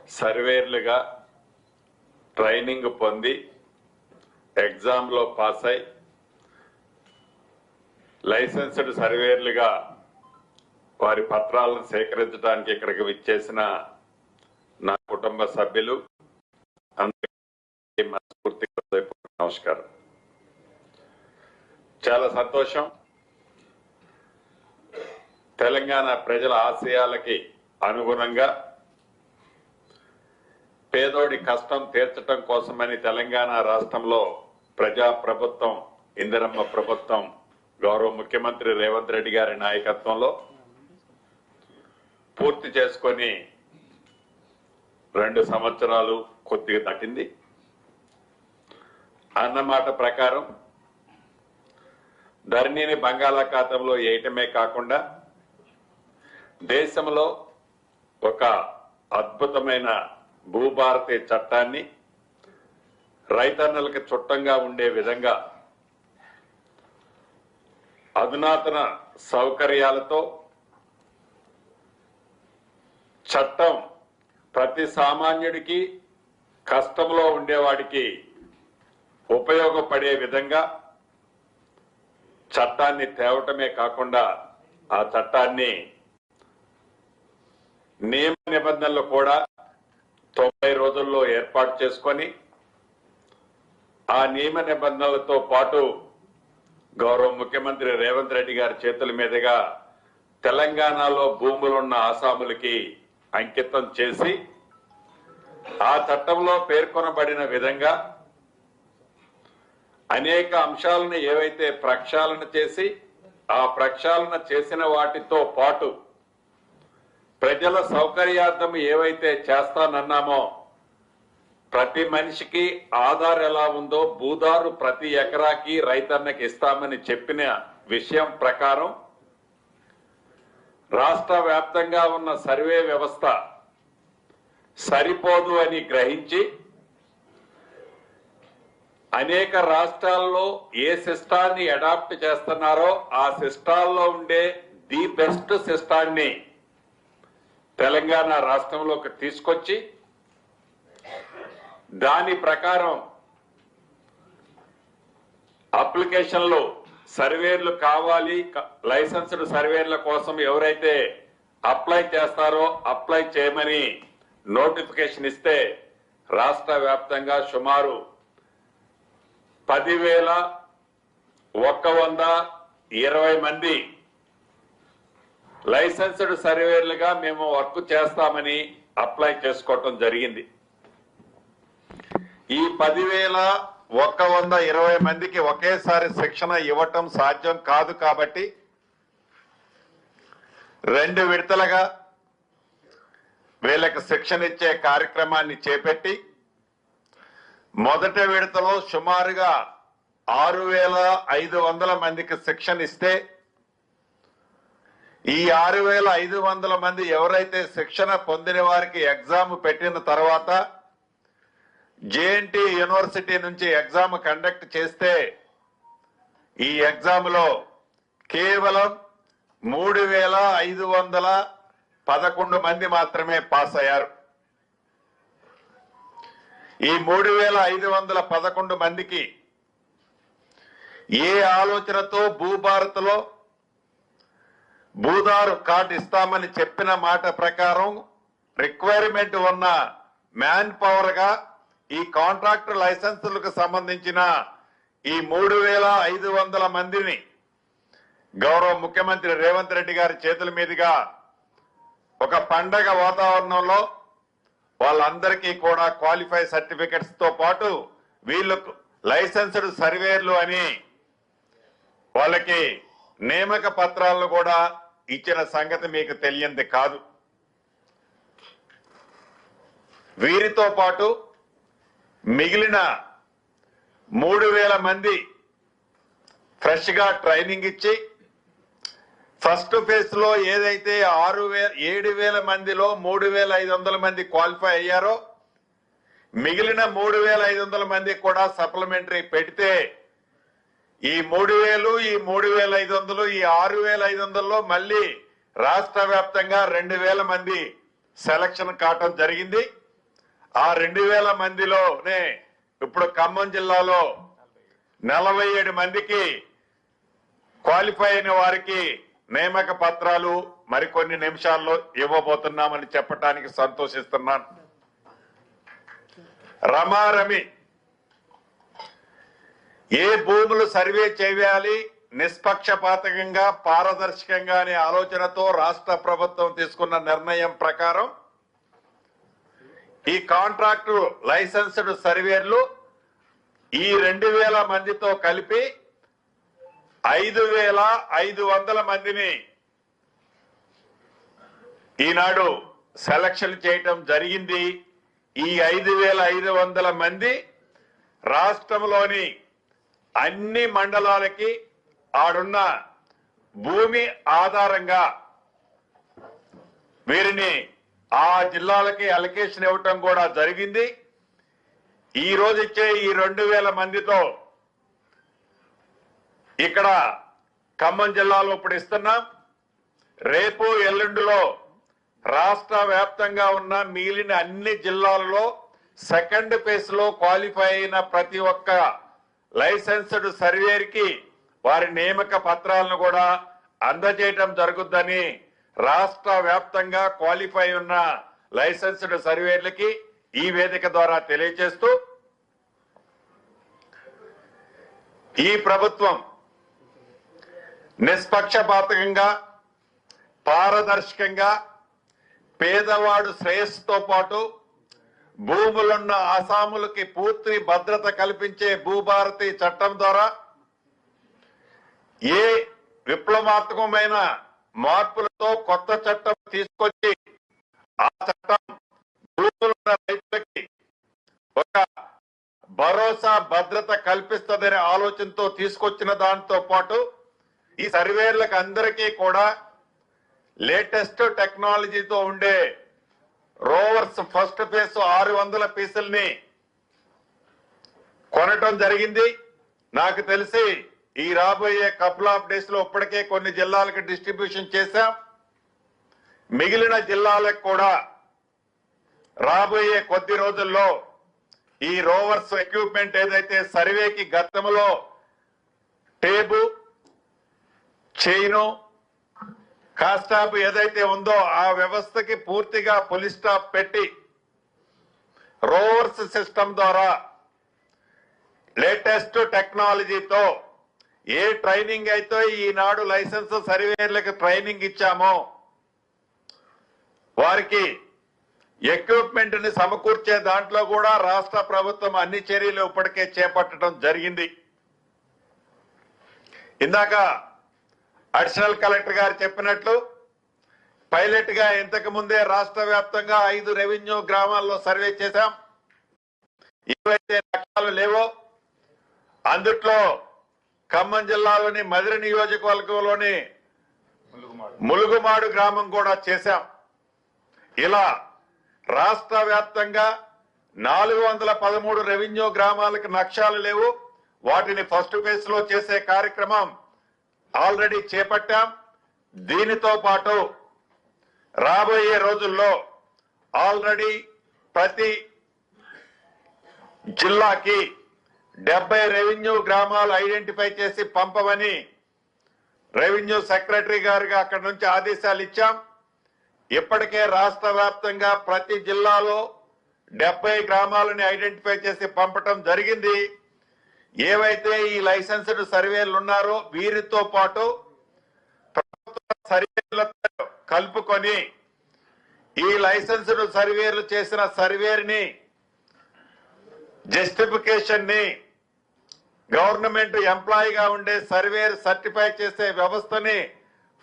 సర్వేర్లుగా training పొంది ఎగ్జామ్లో pass అయి లైసెన్స్డ్ సర్వేర్లుగా వారి పత్రాలను సేకరించడానికి ఇక్కడికి విచ్చేసిన నా కుటుంబ సభ్యులు అందరికీ మనస్ఫూర్తిగా నమస్కారం. చాలా సంతోషం. తెలంగాణ ప్రజల ఆశయాలకి అనుగుణంగా పేదోడి కష్టం తీర్చడం కోసమని తెలంగాణ రాష్ట్రంలో ప్రజా ప్రభుత్వం, ఇందిరమ్మ ప్రభుత్వం, గౌరవ ముఖ్యమంత్రి రేవంత్ రెడ్డి గారి నాయకత్వంలో పూర్తి చేసుకొని 2 సంవత్సరాలు కొద్దిగా దాటింది. అన్నమాట ప్రకారం ధరణిని బంగాళాఖాతంలో వేయటమే కాకుండా దేశంలో ఒక అద్భుతమైన భూభారతి చట్టాన్ని రైతన్నలకు చుట్టంగా ఉండే విధంగా అధునాతన సౌకర్యాలతో చట్టం ప్రతి సామాన్యుడికి, కష్టంలో ఉండేవాడికి ఉపయోగపడే విధంగా చట్టాన్ని తేవటమే కాకుండా ఆ చట్టాన్ని నియమ నిబంధనలు కూడా 90 రోజుల్లో ఏర్పాటు చేసుకొని ఆ నియమ నిబంధనలతో పాటు గౌరవ ముఖ్యమంత్రి రేవంత్ రెడ్డి గారి చేతుల మీదుగా తెలంగాణలో భూములున్న ఆసాములకి అంకితం చేసి ఆ చట్టంలో పేర్కొనబడిన విధంగా అనేక అంశాలను ఏవైతే ప్రక్షాళన చేసి ఆ ప్రక్షాళన చేసిన వాటితో పాటు ప్రజల సౌకర్యార్థం ఏవైతే చేస్తానన్నామో ప్రతి మనిషికి ఆధార్ ఎలా ఉందో భూదారు ప్రతి ఎకరాకి రైతన్నకి ఇస్తామని చెప్పిన విషయం ప్రకారం రాష్ట్ర వ్యాప్తంగా ఉన్న సర్వే వ్యవస్థ సరిపోదు అని గ్రహించి అనేక రాష్ట్రాల్లో ఏ సిస్టాన్ని అడాప్ట్ చేస్తున్నారో ఆ సిస్టాల్లో ఉండే ది బెస్ట్ సిస్టాన్ని తెలంగాణ రాష్ట్రంలోకి తీసుకొచ్చి దాని ప్రకారం అప్లికేషన్లు సర్వేర్లు కావాలి, లైసెన్స్డ్ సర్వేర్ల కోసం ఎవరైతే అప్లై చేస్తారో అప్లై చేయమని నోటిఫికేషన్ ఇస్తే రాష్ట్ర వ్యాప్తంగా సుమారు 10,120 మంది లైసెన్స్డ్ సర్వేర్లుగా మేము వర్క్ చేస్తామని అప్లై చేసుకోవటం జరిగింది. ఈ 10,120 మందికి ఒకేసారి శిక్షణ ఇవ్వటం సాధ్యం కాదు కాబట్టి 2 విడతలుగా వీళ్ళకి శిక్షణ ఇచ్చే కార్యక్రమాన్ని చేపట్టి మొదటి విడతలో సుమారుగా 6,500 మందికి శిక్షణ ఇస్తే ఈ 6,500 మంది ఎవరైతే శిక్షణ పొందిన వారికి ఎగ్జామ్ పెట్టిన తర్వాత జేఎన్టీ యూనివర్సిటీ నుంచి ఎగ్జామ్ కండక్ట్ చేస్తే ఈ ఎగ్జామ్ లో కేవలం 3,511 మంది మాత్రమే పాస్ అయ్యారు. ఈ 3,511 మందికి ఏ ఆలోచనతో భూభారత్లో భూదారు కార్డు ఇస్తామని చెప్పిన మాట ప్రకారం రిక్వైర్మెంట్ ఉన్న మ్యాన్ పవర్ గా ఈ కాంట్రాక్ట్ లైసెన్సులకు సంబంధించిన ఈ 3,500 మందిని గౌరవ ముఖ్యమంత్రి రేవంత్ రెడ్డి గారి చేతుల మీదుగా ఒక పండగ వాతావరణంలో వాళ్ళందరికీ కూడా క్వాలిఫై సర్టిఫికెట్స్ తో పాటు వీళ్ళకు లైసెన్స్డ్ సర్వేర్లు అని వాళ్ళకి నియామక పత్రాలను కూడా ఇచ్చిన సంగతి మీకు తెలియంది కాదు. వీరితో పాటు మిగిలిన 3,000 మంది ఫ్రెష్ గా ట్రైనింగ్ ఇచ్చి ఫస్ట్ ఫేజ్ లో ఏదైతే 7,000 మందిలో 3,500 మంది క్వాలిఫై అయ్యారో మిగిలిన 3,500 మంది కూడా సప్లిమెంటరీ పెడితే ఈ 3,000 ఈ 3,500 ఈ 6,500లో మళ్ళీ రాష్ట్ర వ్యాప్తంగా 2,000 మంది సెలక్షన్ కావటం జరిగింది. ఆ 2000 మందిలోనే ఇప్పుడు ఖమ్మం జిల్లాలో 47 మందికి క్వాలిఫై అయిన వారికి నియామక పత్రాలు మరికొన్ని నిమిషాల్లో ఇవ్వబోతున్నామని చెప్పడానికి సంతోషిస్తున్నాను. రమారమి ఏ భూములు సర్వే చేయాలి నిష్పక్షపాతంగా పారదర్శకంగా అనే ఆలోచనతో రాష్ట్ర ప్రభుత్వం తీసుకున్న నిర్ణయం ప్రకారం ఈ కాంట్రాక్టు లైసెన్స్డ్ సర్వేర్లు ఈ 2000 మందితో కలిపి 5500 మందిని ఈనాడు సెలక్షన్ చేయటం జరిగింది. ఈ 5500 మంది రాష్ట్రంలోని అన్ని మండలాలకి ఆడున్న భూమి ఆధారంగా వీరిని ఆ జిల్లాలకి అలొకేషన్ ఇవ్వటం కూడా జరిగింది. ఈ రోజు ఇచ్చే ఈ 2000 మందితో ఇక్కడ ఖమ్మం జిల్లాలో ఇప్పుడు ఇస్తున్నాం. రేపు ఎల్లుండిలో రాష్ట్ర వ్యాప్తంగా ఉన్న మిగిలిన అన్ని జిల్లాలలో సెకండ్ ఫేజ్ లో క్వాలిఫై అయిన ప్రతి ఒక్క లైసెన్స్డ్ సర్వేర్ కి వారి నియామక పత్రాలను కూడా అందజేయటం జరుగుద్దని రాష్ట్ర వ్యాప్తంగా క్వాలిఫై ఉన్న లైసెన్స్డ్ సర్వేర్లకి ఈ వేదిక ద్వారా తెలియజేస్తూ ఈ ప్రభుత్వం నిష్పక్షపాతంగా పారదర్శకంగా పేదవాడు శ్రేయస్సుతో పాటు భూములున్న అసాములకి పూర్తి భద్రత కల్పించే భూభారతి చట్టం ద్వారా ఏ విప్లవాత్మకమైన మార్పులతో కొత్త చట్టం తీసుకొచ్చి ఆ చట్టం భూములున్న రైతులకి ఒక భరోసా భద్రత కల్పిస్తుందనే ఆలోచనతో తీసుకొచ్చిన దాంతో పాటు ఈ సర్వేర్లకు అందరికీ కూడా లేటెస్ట్ టెక్నాలజీతో ఉండే రోవర్స్ ఫస్ట్ ఫేజ్ 600 పీసుల్ని కొనటం జరిగింది. నాకు తెలిసి ఈ రాబోయే కపుల్ ఆఫ్ డేస్ లో ఇప్పటికే కొన్ని జిల్లాలకు డిస్ట్రిబ్యూషన్ చేశాం. మిగిలిన జిల్లాలకు కూడా రాబోయే కొద్ది రోజుల్లో ఈ రోవర్స్ ఎక్విప్మెంట్ ఏదైతే సర్వేకి గతంలో టేబు చైను కాస్టాప్ ఏదైతే ఉందో ఆ వ్యవస్థకి పూర్తిగా ఫుల్ స్టాప్ పెట్టి రోవర్స్ సిస్టమ్ ద్వారా లేటెస్ట్ టెక్నాలజీతో ఏ ట్రైనింగ్ అయితే ఈనాడు లైసెన్స్ సర్వేర్లకు ట్రైనింగ్ ఇచ్చామో వారికి ఎక్విప్మెంట్ ని సమకూర్చే దాంట్లో కూడా రాష్ట్ర ప్రభుత్వం అన్ని చర్యలు ఇప్పటికే చేపట్టడం జరిగింది. ఇందాక అడిషనల్ కలెక్టర్ గారు చెప్పినట్లు పైలట్ గా ఇంతకు ముందే రాష్ట్ర వ్యాప్తంగా 5 రెవెన్యూ గ్రామాల్లో సర్వే చేశాం. ఏవైతే లక్ష్యాలు లేవో అందుట్లో ఖమ్మం జిల్లాలోని మదిరి నియోజకవర్గంలోని ములుగుమాడు గ్రామం కూడా చేశాం. ఇలా రాష్ట్ర వ్యాప్తంగా 413 రెవెన్యూ గ్రామాలకు లక్ష్యాలు లేవు. వాటిని ఫస్ట్ ఫేజ్ లో చేసే కార్యక్రమం ఆల్రెడీ చేపట్టాం. దీనితో పాటు రాబోయే రోజుల్లో ఆల్రెడీ ప్రతి జిల్లాకి 70 రెవెన్యూ గ్రామాలు ఐడెంటిఫై చేసి పంపమని రెవెన్యూ సెక్రటరీ గారికి అక్కడి నుంచి ఆదేశాలు ఇచ్చాం. ఇప్పటికే రాష్ట్ర వ్యాప్తంగా ప్రతి జిల్లాలో 70 గ్రామాలని ఐడెంటిఫై చేసి పంపటం జరిగింది. ఏవైతే ఈ లైసెన్స్డ్ సర్వేలు ఉన్నారో వీరితో పాటు ప్రభుత్వ సర్వేలతో కలుపుకొని ఈ లైసెన్స్డ్ సర్వేలు చేసిన సర్వేని జస్టిఫికేషన్ ని గవర్నమెంట్ ఎంప్లాయీగా ఉండే సర్వేర్ సర్టిఫై చేసే వ్యవస్థని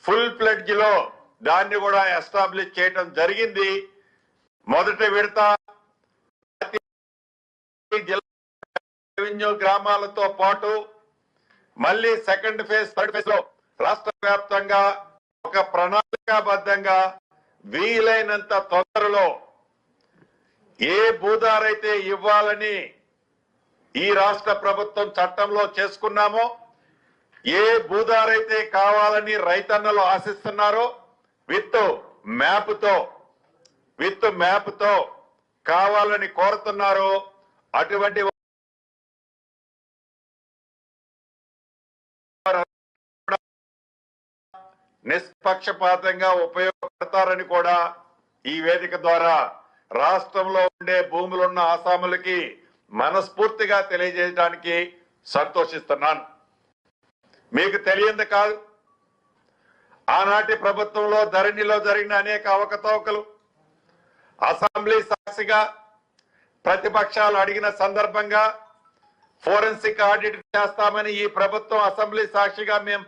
ఫుల్ ఫ్లెడ్జ్ లో దాన్ని కూడా ఎస్టాబ్లిష్ చేయడం జరిగింది. మొదటి విడత రెవెన్యూ గ్రామాలతో పాటు మళ్ళీ సెకండ్ ఫేజ్ థర్డ్ ఫేజ్ లో రాష్ట్ర వ్యాప్తంగా ఒక ప్రణాళికాబద్ధంగా వీలైనంత తొందరలో ఏ భూదారైతే ఇవ్వాలని ఈ రాష్ట్ర ప్రభుత్వం చట్టంలో చేసుకున్నామో ఏ భూదారైతే కావాలని రైతన్నలు ఆశిస్తున్నారో విత్ మ్యాప్ తో కావాలని కోరుతున్నారో అటువంటి నిష్పక్షపాతంగా ఉపయోగపడతారని కూడా ఈ వేదిక ద్వారా రాష్ట్రంలో ఉండే భూములున్న ఆసాములకి మనస్ఫూర్తిగా తెలియజేయడానికి సంతోషిస్తున్నాను. మీకు తెలియంది కాదు, ఆనాటి ప్రభుత్వంలో ధరణిలో జరిగిన అనేక అవకతవకలు అసెంబ్లీ సాక్షిగా ప్రతిపక్షాలు అడిగిన సందర్భంగా ఫోరెన్సిక్ ఆడిట్ చేస్తామని ఈ ప్రభుత్వం అసెంబ్లీ సాక్షిగా మేము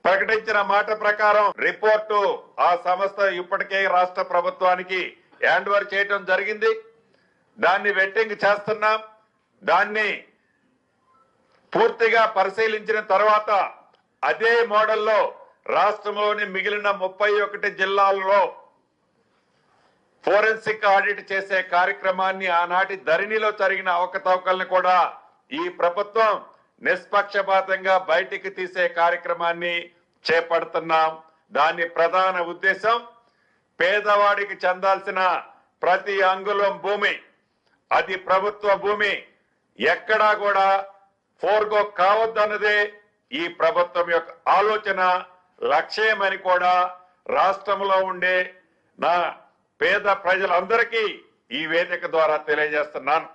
ప్రకటించిన మాట ప్రకారం రిపోర్టు ఆ సంస్థ ఇప్పటికే రాష్ట్ర ప్రభుత్వానికి హ్యాండ్ ఓవర్ చేయడం జరిగింది. దాన్ని వెట్టింగ్ చేస్తున్నాం. దాన్ని పూర్తిగా పరిశీలించిన తర్వాత అదే మోడల్లో రాష్ట్రంలోని మిగిలిన 31 జిల్లాల్లో ఫోరెన్సిక్ ఆడిట్ చేసే కార్యక్రమాన్ని ఆనాటి ధరణిలో జరిగిన అవకతవకలను కూడా ఈ ప్రభుత్వం నిష్పక్షపాతంగా బయటికి తీసే కార్యక్రమాన్ని చేపడుతున్నాం. దాని ప్రధాన ఉద్దేశం పేదవాడికి చెందాల్సిన ప్రతి అంగుళం భూమి, అది ప్రభుత్వ భూమి, ఎక్కడా కూడా ఫోర్గో కావద్దన్నదే ఈ ప్రభుత్వం యొక్క ఆలోచన, లక్ష్యమని కూడా రాష్ట్రంలో ఉండే నా పేద ప్రజలందరికీ ఈ వేదిక ద్వారా తెలియజేస్తున్నాను.